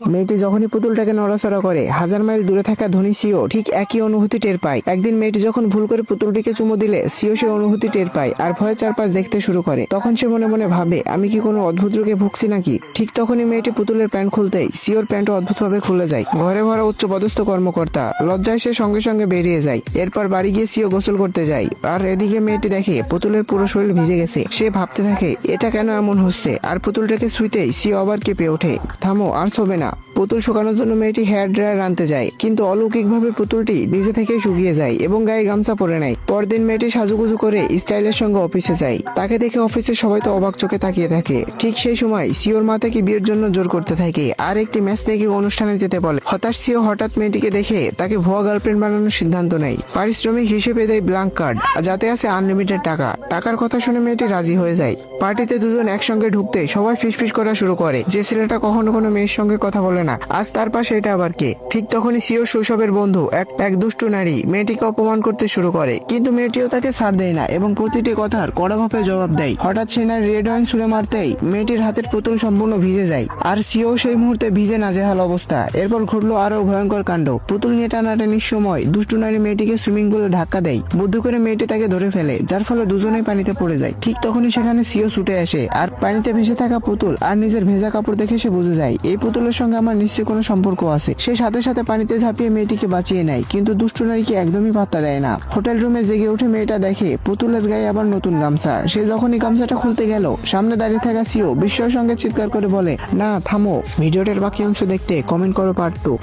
মেয়েটি যখনই পুতুলটাকে নড়াচড়া করে, হাজার মাইল দূরে থাকা ধনী সিও ঠিক একই অনুভূতি টের পায়। একদিন মেয়েটি যখন ভুল করে পুতুলটিকে চুমু দিলে সিও সে অনুভূতি টের পায় আর ভয়ে চারপাশ দেখতে শুরু করে। তখন সে মনে মনে ভাবে, আমি কি কোনো অদ্ভুত রোগে ভুগছি নাকি? ঠিক তখনই মেয়েটি পুতুলের প্যান্ট খুলতেই সিওর প্যান্টও অদ্ভুতভাবে খুলে যায়। ঘরে ভরা উচ্চপদস্থ কর্মকর্তা, লজ্জায় সে সঙ্গে সঙ্গে বেরিয়ে যায়। এরপর বাড়ি গিয়ে সিও গোসল করতে যায়, আর এদিকে মেয়েটি দেখে পুতুলের পুরো শরীর ভিজে গেছে। সে ভাবতে থাকে এটা কেন এমন হচ্ছে, আর পুতুলটাকে ছুঁইতেই সিও আবার কেঁপে ওঠে। থামো, আর ছবে না। পুতুল শুকানোর জন্য মেয়েটি হেয়ার ড্রায়ার আনতে যায়, কিন্তু অলৌকিকভাবে পুতুলটি নিজে থেকেই শুকিয়ে যায় এবং গায়ে গামছা পরে নেয়। পরদিন মেয়েটি সাজুগুজু করে স্টাইলের সঙ্গে অফিসে যায়। তাকে দেখে অফিসের সবাই তো অবাক চোখে তাকিয়ে থাকে। ঠিক সেই সময় সিওর মা তাকে বিয়ের জন্য জোর করতে থাকে আর একটি ম্যাচ মেকিং অনুষ্ঠানে যেতে বলে। হতাশ সিও হঠাৎ মেয়েটিকে দেখে তাকে ভুয়া গার্লফ্রেন্ড বানানোর সিদ্ধান্ত নেয়। পারিশ্রমিক হিসেবে দেয় ব্ল্যাঙ্ক কার্ড, যাতে আছে আনলিমিটেড টাকা। টাকার কথা শুনে মেয়েটি রাজি হয়ে যায়। পার্টিতে দুজন একসঙ্গে ঢুকতে সবাই ফিসফিস করা শুরু করে যে ছেলেটা কখনো কোনো মেয়ের সঙ্গে কথা বলে না, আজ তার পাশে এটা আবার কে? ঠিক তখনই সিও শৈশবের বন্ধু এক দুষ্ট নারী মেয়েটিকে অপমান করতে শুরু করে, কিন্তু মেয়েটিও তাকে ছাড় দেয় না এবং প্রতিটি কথার কড়াভাবে জবাব দেয়। হঠাৎ সে নারী রেড ওয়াইন ছুঁড়ে মারতেই মেয়েটির হাতের পুতুল সম্পূর্ণ ভিজে যায়, আর সিও সেই মুহূর্তে ভিজে নাজেহাল অবস্থা। এরপর ঘটলো আরো ভয়ঙ্কর কাণ্ড। পুতুল নিয়ে টানাটানির সময় দুষ্ট নারী মেয়েটিকে সুইমিং পুলে ধাক্কা দেয়। বুদ্ধি করে মেয়েটি তাকে ধরে ফেলে, যার ফলে দুজনেই পানিতে পড়ে যায়। ঠিক তখনই সেখানে সিও ছুটে আসে, আর পানিতে ভেসে থাকা পুতুল আর নিজের ভেজা কাপড় দেখে সে বুঝে যায় এই পুতুলের সঙ্গে আমার নিশ্চয়ই কোনো সম্পর্ক আছে। সে সাথে সাথে পানিতে ঝাঁপিয়ে মেয়েটিকে বাঁচিয়ে নেয়, কিন্তু দুষ্ট নারীকে একদমই পাত্তা দেয় না। হোটেল রুমে জেগে উঠে মেয়েটা দেখে পুতুলের গায়ে আবার নতুন গামছা। সে যখনই গামছাটা খুলতে গেল, সামনে দাঁড়িয়ে থাকা সিও বিস্ময়ের সঙ্গে চিৎকার করে বলে, না থামো। ভিডিওটার বাকি অংশ দেখতে কমেন্ট করো পার্ট 2।